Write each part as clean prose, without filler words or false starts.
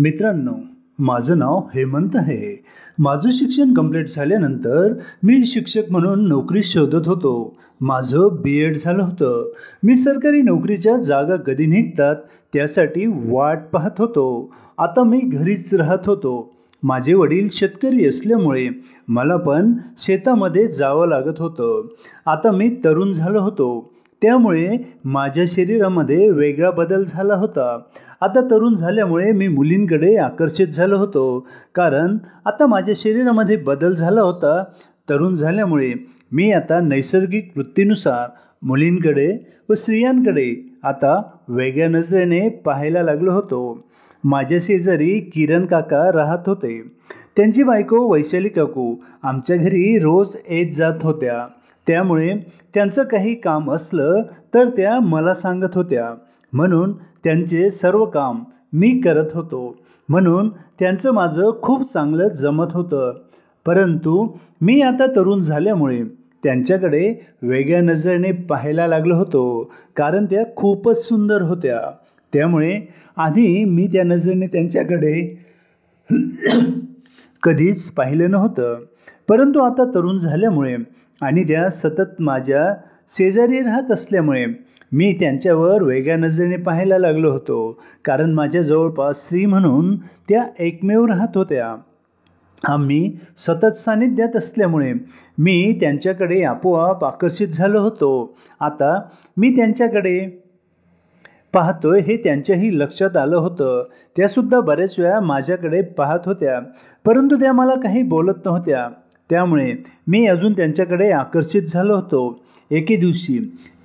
मित्रांनो, माझं नाव हेमंत आहे. माझं शिक्षण कंप्लीट झाल्यानंतर मी शिक्षक म्हणून नोकरी शोधत होतो. माझं बी.एड झालं होतं. मी सरकारी नोकरीच्या जागा कधी निघतात त्यासाठी वाट पाहत होतो. आता मी घरीच राहत होतो. माझे वडील शेतकरी असल्यामुळे मला पण शेतामध्ये जावं लागत होतं. आता मी तरुण झालो होतो. त्यामुळे माझ्या शरीरामध्ये वेगळा बदल झाला होता. आता तरुण झाल्यामुळे मी मुलींकडे आकर्षित झालो होतो. कारण आता माझ्या शरीरामध्ये बदल झाला होता. तरुण झाल्यामुळे मी आता नैसर्गिक वृत्तीनुसार मुलींकडे व स्त्रियांकडे आता वेगळ्या नजरेने पाहायला लागलो होतो. माझ्या शेजारी किरण काका राहत होते. त्यांची बायको वैशाली काकू आमच्या घरी रोज येत जात होत्या. त्यामुळे त्यांचं काही काम असलं तर त्या मला सांगत होत्या. म्हणून त्यांचे सर्व काम मी करत होतो. म्हणून त्यांचं माझं खूप चांगलं जमत होतं. परंतु मी आता तरुण झाल्यामुळे त्यांच्याकडे वेगळ्या नजरेने पाहायला लागलो होतो. कारण त्या खूपच सुंदर होत्या. त्यामुळे आधी मी त्या नजरेने त्यांच्याकडे कधीच पाहिलं नव्हतं. परंतु आता तरुण झाल्यामुळे आणि त्या सतत माझ्या शेजारी राहत असल्यामुळे मी त्यांच्यावर वेगळ्या नजरेने पाहायला लागलो होतो. कारण माझ्या जवळपास स्त्री म्हणून त्या एकमेव राहत होत्या. आम्ही सतत सानिध्यात असल्यामुळे मी त्यांच्याकडे आपोआप आकर्षित झालो होतो. आता मी त्यांच्याकडे पाहतोय हे त्यांच्याही लक्षात आलं होतं. त्यासुद्धा बऱ्याच वेळा माझ्याकडे पाहत होत्या. परंतु त्या मला काही बोलत नव्हत्या. त्यामुळे मी अजून त्यांच्याकडे आकर्षित झालो होतो. एके दिवशी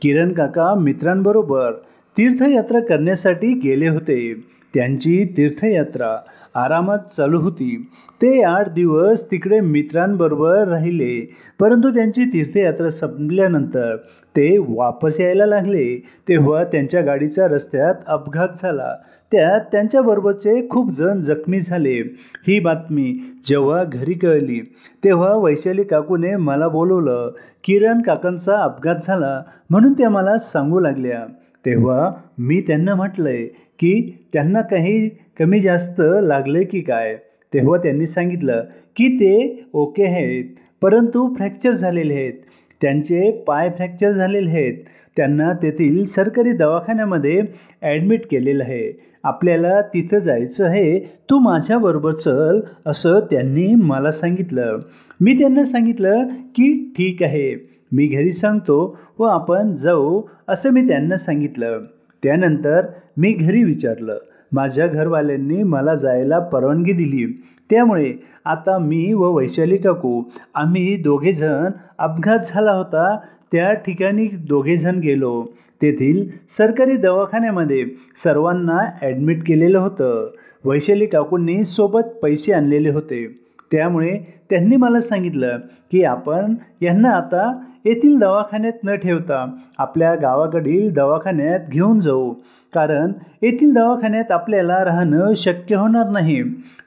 किरण काका मित्रांबरोबर तीर्थयात्रा करण्यासाठी गेले होते. त्यांची तीर्थयात्रा आरामात चालू होती. ते 8 दिवस तिकडे मित्रांबरोबर राहिले. परंतु त्यांची तीर्थयात्रा संपल्यानंतर ते वापस यायला लागले तेव्हा त्यांच्या गाडीचा रस्त्यात अपघात झाला. त्यात त्यांच्याबरोबरचे खूप जण जखमी झाले. ही बातमी जेव्हा घरी कळली तेव्हा वैशाली काकूने मला बोलवलं. किरण काकांचा अपघात झाला म्हणून त्या मला सांगू लागल्या. तेव्हा मी त्यांना म्हटलंय की त्यांना काही कमी जास्त लागले की काय. तेव्हा त्यांनी सांगितलं की ते ओके आहेत. परंतु फ्रॅक्चर झालेले आहेत. त्यांचे पाय फ्रॅक्चर झालेले आहेत. त्यांना तेथील सरकारी दवाखान्यामध्ये ॲडमिट केलेलं आहे. आपल्याला तिथं जायचं आहे. तू माझ्याबरोबर चल असं त्यांनी मला सांगितलं. मी त्यांना सांगितलं की ठीक आहे, मी घरी सांगतो व आपण जाऊ असं मी त्यांना सांगितलं. त्यानंतर मी घरी विचारलं. माझ्या घरवाल्यांनी मला जायला परवानगी दिली. त्यामुळे आता मी व वैशाली काकू आम्ही दोघेजण अपघात झाला होता त्या ठिकाणी दोघेजण गेलो. तेथील सरकारी दवाखान्यामध्ये सर्वांना ॲडमिट केलेलं होतं. वैशाली काकूंनी सोबत पैसे आणलेले होते. त्यामुळे त्यांनी मला सांगितलं की आपण यांना आता येथील दवाखान्यात न ठेवता आपल्या गावाकडील दवाखान्यात घेऊन जाऊ. कारण येथील दवाखान्यात आपल्याला राहणं शक्य होणार नाही.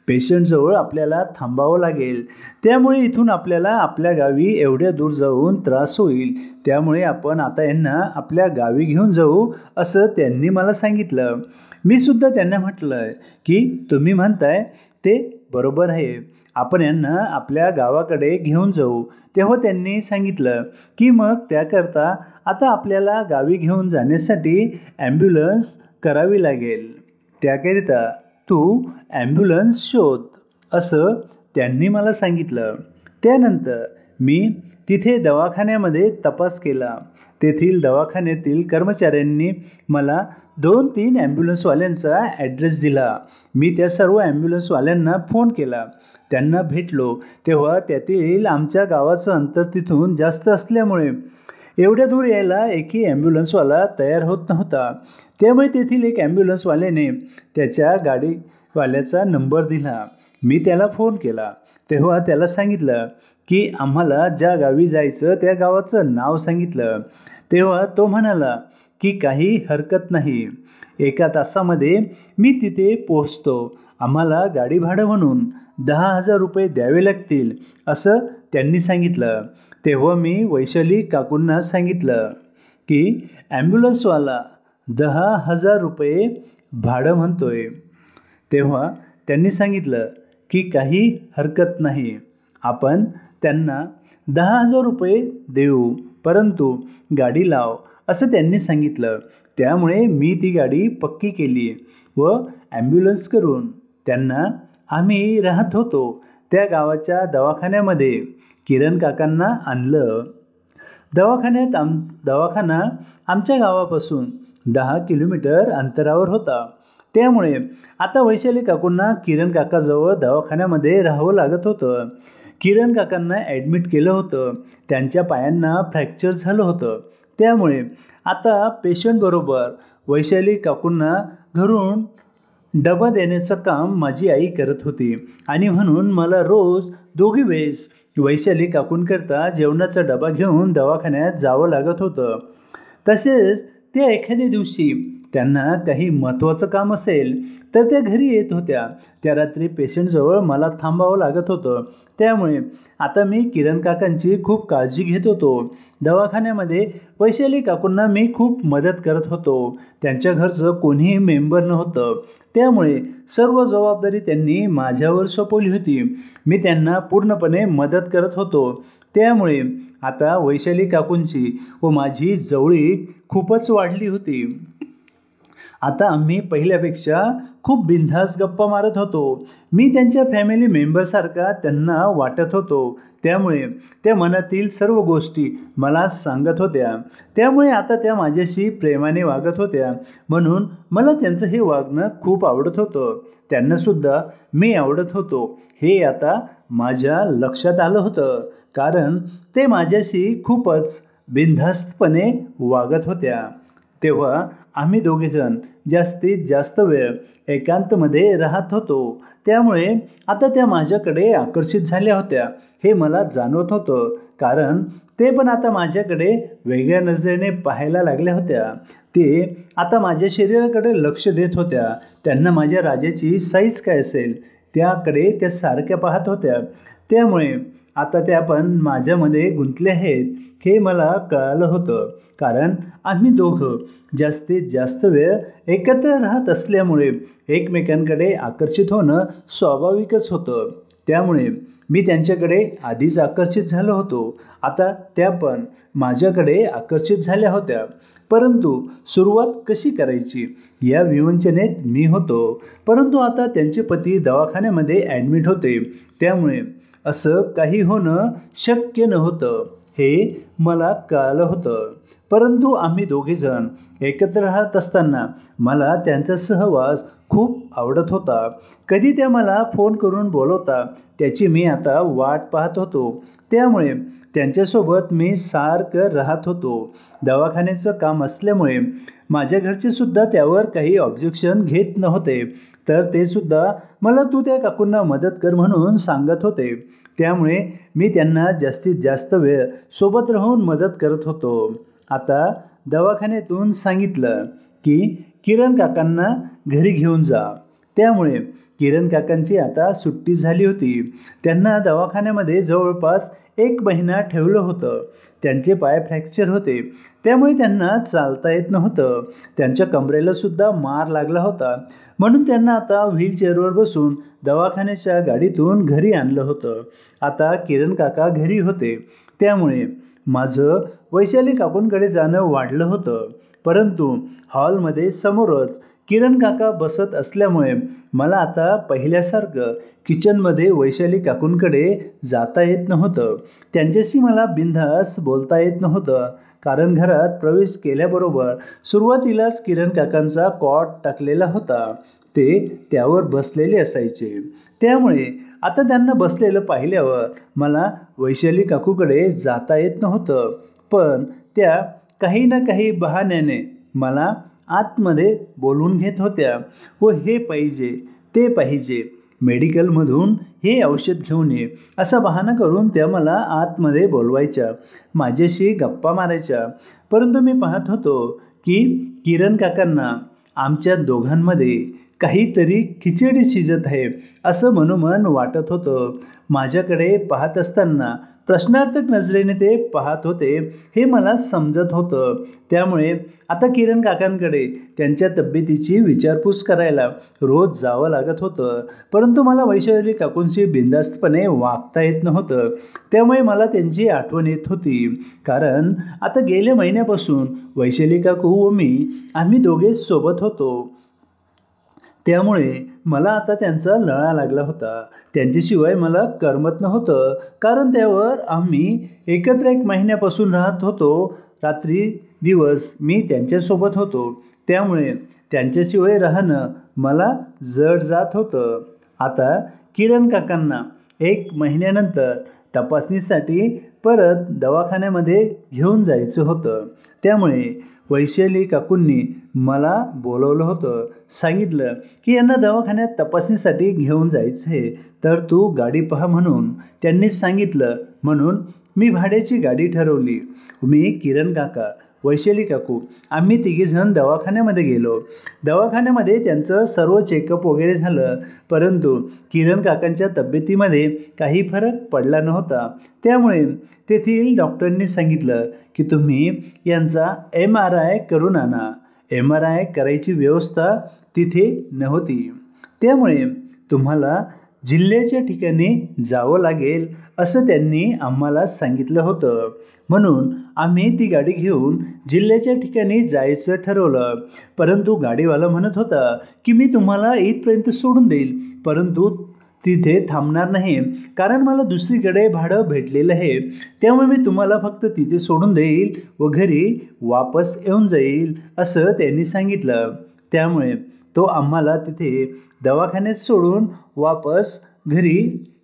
पेशंटजवळ आपल्याला थांबावं लागेल. त्यामुळे इथून आपल्याला आपल्या गावी एवढ्या दूर जाऊन त्रास होईल. त्यामुळे आपण आता यांना आपल्या गावी घेऊन जाऊ असं त्यांनी मला सांगितलं. मी सुद्धा त्यांना म्हटलं की तुम्ही म्हणताय ते बरोबर आहे. आपण यांना आपल्या गावाकडे घेऊन जाऊ. तेव्हा त्यांनी सांगितलं की मग त्याकरता आता आपल्याला गावी घेऊन जाण्यासाठी ॲम्ब्युलन्स करावी लागेल. त्याकरिता तू ॲम्ब्युलन्स शोध असं त्यांनी मला सांगितलं. त्यानंतर मी तिथे दवाखान्यामध्ये तपास केला. तेथील दवाखान्यातील कर्मचाऱ्यांनी मला 2-3 ॲम्ब्युलन्सवाल्यांचा ॲड्रेस दिला. मी त्या सर्व ॲम्ब्युलन्सवाल्यांना फोन केला. त्यांना भेटलो तेव्हा त्यातील आमच्या गावाचं अंतर तिथून जास्त असल्यामुळे एवढ्या दूर यायला एकही ॲम्ब्युलन्सवाला तयार होत नव्हता. त्यामुळे तेथील एक ॲम्ब्युलन्सवाल्याने त्याच्या गाडीवाल्याचा नंबर दिला. मी त्याला फोन केला. तेव्हा त्याला सांगितलं की आम्हाला ज्या गावी जायचं त्या गावाचं नाव सांगितलं. तेव्हा तो म्हणाला की काही हरकत नाही, 1 तासामध्ये मी तिथे पोहोचतो. आम्हाला गाडी भाडं म्हणून 10,000 रुपये द्यावे लागतील असं त्यांनी सांगितलं. तेव्हा मी वैशाली काकूंना सांगितलं की ॲम्ब्युलन्सवाला 10,000 रुपये भाडं म्हणतोय. तेव्हा त्यांनी सांगितलं की काही हरकत नाही, आपण त्यांना 10,000 रुपये देऊ, परंतु गाडी लाव असं त्यांनी सांगितलं. त्यामुळे मी ती गाडी पक्की केली व ॲम्ब्युलन्स करून त्यांना आम्ही राहत होतो त्या गावाच्या दवाखान्यामध्ये किरण काकांना आणलं. दवाखाना आमच्या गावापासून 10 किलोमीटर अंतरावर होता. त्यामुळे आता वैशाली काकूंना किरण काकाजवळ दवाखान्यामध्ये राहावं लागत होतं. किरण काकांना ॲडमिट केलं होतं. त्यांच्या पायांना फ्रॅक्चर झालं होतं. त्यामुळे आता पेशंटबरोबर वैशाली काकूंना घरून डबा देण्याचं काम माझी आई करत होती आणि म्हणून मला रोज 2 वेळेस वैशाली काकूंकरता जेवणाचा डबा घेऊन दवाखान्यात जावं लागत होतं. तसेच त्या एखाद्या दिवशी त्यांना काही महत्त्वाचं काम असेल तर त्या घरी येत होत्या. त्या रात्री पेशंटजवळ मला थांबावं लागत होतं. त्यामुळे आता मी किरण काकांची खूप काळजी घेत होतो. दवाखान्यामध्ये वैशाली काकूंना मी खूप मदत करत होतो. त्यांच्या घरचं कोणीही मेंबर नव्हतं. त्यामुळे सर्व जबाबदारी त्यांनी माझ्यावर सोपवली होती. मी त्यांना पूर्णपणे मदत करत होतो. त्यामुळे आता वैशाली काकूंची व माझी जवळीक खूपच वाढली होती. आता आम्ही पहिल्यापेक्षा खूप बिनधास्त गप्पा मारत होतो. मी त्यांच्या फॅमिली मेंबरसारखा त्यांना वाटत होतो. त्यामुळे त्या मनातील सर्व गोष्टी मला सांगत होत्या. त्यामुळे आता त्या माझ्याशी प्रेमाने वागत होत्या. म्हणून मला त्यांचं हे वागणं खूप आवडत होतं. त्यांनासुद्धा मी आवडत होतो हे आता माझ्या लक्षात आलं होतं. कारण ते माझ्याशी खूपच बिनधास्तपणे वागत होत्या. तेव्हा आम्ही दोघेजण जास्तीत जास्त वेळ एकांतमध्ये राहत होतो. त्यामुळे आता त्या माझ्याकडे आकर्षित झाल्या होत्या हे मला जाणवत होतं. कारण ते पण आता माझ्याकडे वेगळ्या नजरेने पाहायला लागल्या होत्या. ते आता माझ्या शरीराकडे लक्ष देत होत्या. त्यांना माझ्या राजाची साईज काय असेल त्याकडे त्या सारख्या पाहत होत्या. त्यामुळे आता त्या पण माझ्यामध्ये गुंतले आहेत हे मला कळालं होतं. कारण आम्ही दोघं जास्तीत जास्त वेळ एकत्र राहत असल्यामुळे एकमेकांकडे आकर्षित होणं स्वाभाविकच होतं. त्यामुळे मी त्यांच्याकडे आधीच आकर्षित झालो होतो. आता त्या पण माझ्याकडे आकर्षित झाल्या होत्या. परंतु सुरुवात कशी करायची या विवंचनेत मी होतो. परंतु आता त्यांचे पती दवाखान्यामध्ये ॲडमिट होते. त्यामुळे असं काही होणं शक्य नव्हतं हे मला कळालं होतं. परंतु आम्ही दोघेजण एकत्र राहत असताना मला त्यांचा सहवास खूप आवडत होता. कधी त्या मला फोन करून बोलवता त्याची मी आता वाट पाहत होतो. त्यामुळे त्यांच्यासोबत मी सारखं राहत होतो. दवाखान्याचं काम असल्यामुळे माझ्या घरचेसुद्धा त्यावर काही ऑब्जेक्शन घेत नव्हते. तर ते सुद्धा मला तू त्या काकूंना मदत कर म्हणून सांगत होते. त्यामुळे मी त्यांना जास्तीत जास्त वेळ सोबत राहून मदत करत होतो. आता दवाखान्यातून सांगितलं की किरण काकांना घरी घेऊन जा. त्यामुळे किरण काकांची आता सुट्टी झाली होती. त्यांना दवाखान्यामध्ये जवळपास 1 महिना ठेवलं होतं. त्यांचे पाय फ्रॅक्चर होते. त्यामुळे त्यांना चालता येत नव्हतं. त्यांच्या कमरेलासुद्धा मार लागला होता. म्हणून त्यांना आता व्हीलचेअरवर बसून दवाखान्याच्या गाडीतून घरी आणलं होतं. आता किरण काका घरी होते. त्यामुळे माझं वैशाली काकूंकडे जाणं वाढलं होतं. परंतु हॉलमध्ये समोरच किरण काका बसत असल्यामुळे मला आता पहिल्यासारखं किचनमध्ये वैशाली काकूंकडे जाता येत नव्हतं. त्यांच्याशी मला बिनधास्त बोलता येत नव्हतं. कारण घरात प्रवेश केल्याबरोबर सुरुवातीलाच किरण काकांचा कॉट टाकलेला होता. ते त्यावर बसलेले असायचे. त्यामुळे आता त्यांना बसलेलं पाहिल्यावर मला वैशाली काकूकडे जाता येत नव्हतं. पण त्या काही ना काही बहाण्याने मला आतमध्ये बोलवून घेत होत्या व हे पाहिजे ते पाहिजे, मेडिकलमधून हे औषध घेऊन ये असा बहाणा करून त्या मला आतमध्ये बोलवायच्या, माझ्याशी गप्पा मारायच्या. परंतु मी पाहत होतो की किरण काकांना आमच्या दोघांमध्ये काहीतरी खिचडी शिजत आहे असं मनोमन वाटत होतं. माझ्याकडे पाहत असताना प्रश्नार्थक नजरेने ते पाहत होते हे मला समजत होतं. त्यामुळे आता किरण काकांकडे त्यांच्या तब्येतीची विचारपूस करायला रोज जावं लागत होतं. परंतु मला वैशाली काकूंशी बिनधास्तपणे वागता येत नव्हतं. त्यामुळे मला त्यांची आठवण येत होती. कारण आता गेल्या महिन्यापासून वैशाली काकू व मी आम्ही दोघे सोबत होतो. त्यामुळे मला आता त्यांचा लळा लागला होता. त्यांच्याशिवाय मला करमत नव्हतं. कारण त्यावर आम्ही एकत्र 1 महिन्यापासून राहत होतो. रात्री दिवस मी त्यांच्यासोबत होतो. त्यामुळे त्यांच्याशिवाय राहणं मला जड जात होतं. आता किरण काकांना 1 महिन्यानंतर तपासणीसाठी परत दवाखान्यामध्ये घेऊन जायचं होतं. त्यामुळे वैशाली काकूंनी मला बोलवलं होतं. सांगितलं की यांना दवाखान्यात तपासणीसाठी घेऊन जायचं आहे, तर तू गाडी पहा म्हणून त्यांनी सांगितलं. म्हणून मी भाड्याची गाडी ठरवली. मी, किरण काका, वैशाली काकू आम्ही तिघीजण दवाखान्यामध्ये गेलो. दवाखान्यामध्ये त्यांचं सर्व चेकअप वगैरे झालं. परंतु किरण काकांच्या तब्येतीमध्ये काही फरक पडला नव्हता. त्यामुळे तेथील डॉक्टरांनी सांगितलं की तुम्ही यांचा MRI करून आणा. MRI करायची व्यवस्था तिथे नव्हती. त्यामुळे तुम्हाला जिल्ह्याच्या ठिकाणी जावं लागेल असं त्यांनी आम्हाला सांगितलं होतं. म्हणून आम्ही ती गाडी घेऊन जिल्ह्याच्या ठिकाणी जायचं ठरवलं. परंतु गाडीवाला म्हणत होता की मी तुम्हाला इथपर्यंत सोडून देईल, परंतु तिथे थांबणार नाही, कारण मला दुसरीकडे भाडं भेटलेलं आहे. त्यामुळे मी तुम्हाला फक्त तिथे सोडून देईल व घरी वापस येऊन जाईल असं त्यांनी सांगितलं. त्यामुळे तो आम्हाला तिथे दवाखान्यात सोडून वापस घरी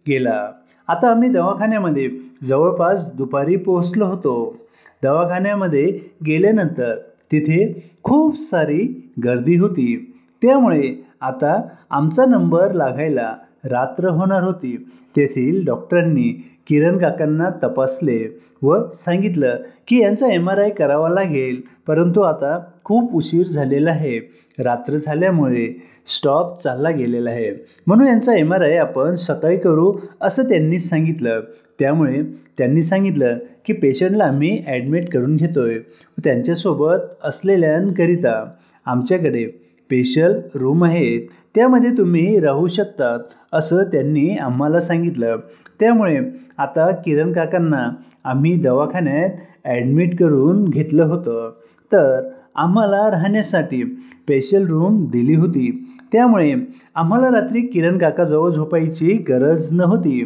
गेला. आता आम्ही दवाखान्यामध्ये जवळपास दुपारी पोहोचलो होतो. दवाखान्यामध्ये गेल्यानंतर तिथे खूप सारी गर्दी होती. त्यामुळे आता आमचा नंबर लागायला रात्र होणार होती. तेथील डॉक्टरांनी किरण काकांना तपासले व सांगितलं की यांचा MRI करावा लागेल, परंतु आता खूप उशीर झालेला आहे. रात्र झाल्यामुळे स्टॉप चालला गेलेला आहे, म्हणून यांचा MRI आपण सकाळी करू असं त्यांनी सांगितलं. त्यामुळे त्यांनी सांगितलं की पेशंटला आम्ही ॲडमिट करून घेतोय. त्यांच्यासोबत असलेल्यांकरिता आमच्याकडे स्पेशल रूम आहेत, त्यामध्ये तुम्ही राहू शकतात असं त्यांनी आम्हाला सांगितलं. त्यामुळे आता किरण काकांना आम्ही दवाखान्यात ॲडमिट करून घेतलं होतं. तर आम्हाला राहण्यासाठी स्पेशल रूम दिली होती. त्यामुळे आम्हाला रात्री किरण काकाजवळ झोपायची गरज नव्हती.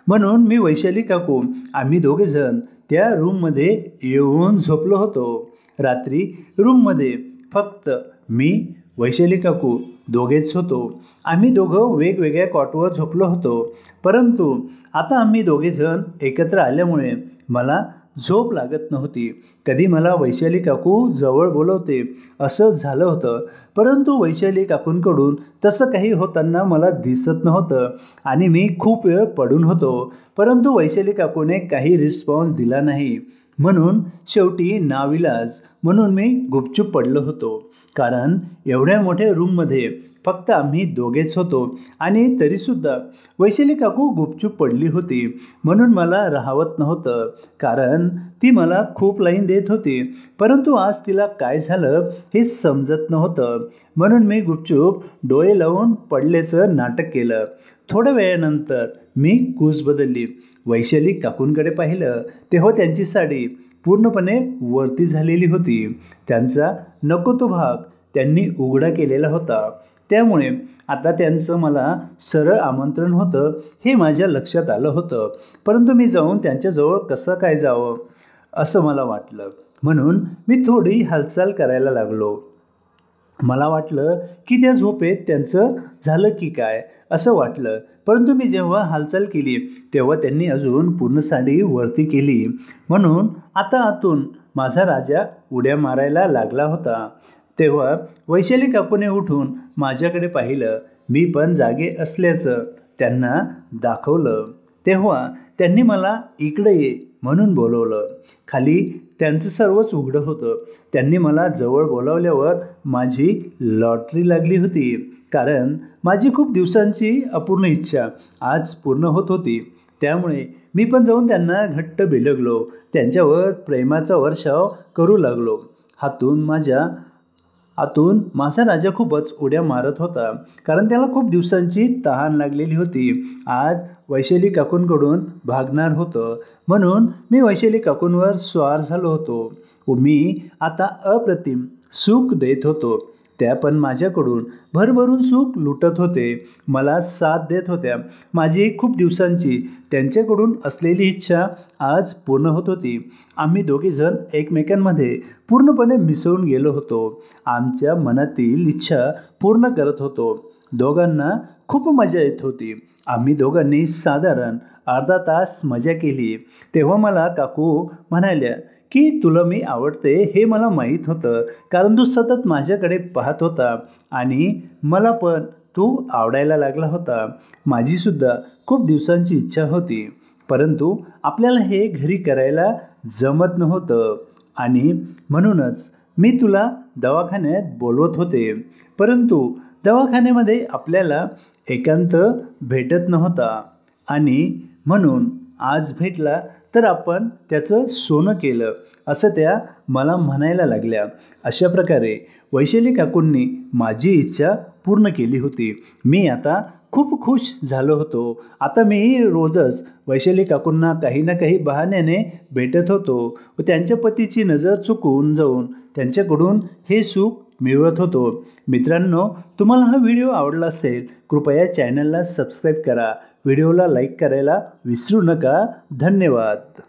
म्हणून मी, वैशाली काकू आम्ही दोघेजण त्या रूममध्ये येऊन झोपलो होतो. रात्री रूममध्ये फक्त मी, वैशाली काकू दोघेच होतो. आम्ही दोघं वेगवेगळ्या कॉटवर झोपलो होतो. परंतु आता आम्ही दोघेजण एकत्र आल्यामुळे मला झोप लागत नव्हती. कधी मला वैशाली काकू जवळ बोलवते असं झालं होतं, परंतु वैशाली काकूंकडून तसं काही होताना मला दिसत नव्हतं आणि मी खूप वेळ पडून होतो. परंतु वैशाली काकूने काही रिस्पॉन्स दिला नाही. म्हणून शेवटी नाविलाज म्हणून मी गुपचूप पडलो होतो. कारण एवढ्या मोठ्या रूममध्ये फक्त आम्ही दोघेच होतो आणि तरीसुद्धा वैशाली काकू गुपचूप पडली होती. म्हणून मला राहवत नव्हतं, कारण ती मला खूप लाईन देत होती. परंतु आज तिला काय झालं हे समजत नव्हतं. म्हणून मी गुपचूप डोळे लावून पडल्याचं नाटक केलं. थोड्या वेळानंतर मी कूस बदलली. वैशाली काकूंकडे पाहिलं तेव्हा त्यांची साडी पूर्णपणे वरती झालेली होती. त्यांचा नको तो भाग त्यांनी उघडा केलेला होता. त्यामुळे आता त्यांचं मला सरळ आमंत्रण होतं हे माझ्या लक्षात आलं होतं. परंतु मी जाऊन त्यांच्याजवळ कसं काय जावं असं मला वाटलं. म्हणून मी थोडी हालचाल करायला लागलो. मला वाटलं की त्या झोपेत त्यांचं झालं की काय असं वाटलं. परंतु मी जेव्हा हालचाल केली तेव्हा त्यांनी अजून पूर्ण साडी वरती केली. म्हणून आता आतून माझा राजा उड्या मारायला लागला होता. तेव्हा वैशाली काकूने उठून माझ्याकडे पाहिलं. मी पण जागे असल्याचं त्यांना दाखवलं. तेव्हा त्यांनी मला इकडे ये म्हणून बोलवलं. खाली त्यांचं सर्वच उघडं होतं. त्यांनी मला जवळ बोलावल्यावर माझी लॉटरी लागली होती, कारण माझी खूप दिवसांची अपूर्ण इच्छा आज पूर्ण होत होती. त्यामुळे मी पण जाऊन त्यांना घट्ट बिलगलो, त्यांच्यावर प्रेमाचा वर्षाव करू लागलो. आतून माझा राजा खूपच उड्या मारत होता, कारण त्याला खूप दिवसांची तहान लागलेली होती. आज वैशाली काकूंकडून भागणार होतं, म्हणून मी वैशाली काकूंवर स्वार झालो होतो. मी आता अप्रतिम सुख देत होतो. त्या पण माझ्याकडून भरभरून सुख लुटत होते, मला साथ देत होत्या. माझी खूप दिवसांची त्यांच्याकडून असलेली इच्छा आज पूर्ण होत होती. आम्ही दोघेजण एकमेकांमध्ये पूर्णपणे मिसळून गेलो होतो. आमच्या मनातील इच्छा पूर्ण करत होतो. दोघांना खूप मजा येत होती. आम्ही दोघांनी साधारण अर्धा तास मजा केली. तेव्हा मला काकू म्हणाल्या की तुला मी आवडते हे मला माहीत होतं, कारण तू सतत माझ्याकडे पाहत होता आणि मला पण तू आवडायला लागला होता. माझीसुद्धा खूप दिवसांची इच्छा होती, परंतु आपल्याला हे घरी करायला जमत नव्हतं आणि म्हणूनच मी तुला दवाखान्यात बोलवत होते. परंतु दवाखान्यामध्ये आपल्याला एकांत भेटत नव्हता आणि म्हणून आज भेटला तर आपण त्याचं सोनं केलं, असं त्या मला म्हणायला लागल्या. अशा प्रकारे वैशाली काकूंनी माझी इच्छा पूर्ण केली होती. मी आता खूप खुश झालो होतो. आता मी रोजच वैशाली काकूंना काही ना काही बहाण्याने भेटत होतो व त्यांच्या पतीची नजर चुकून जाऊन त्यांच्याकडून हे सुख मिळवत होतो. मित्रांनो, तुम्हाला हा व्हिडिओ आवडला असेल कृपया चॅनलला सबस्क्राईब करा, व्हिडिओला लाईक करायला विसरू नका. धन्यवाद.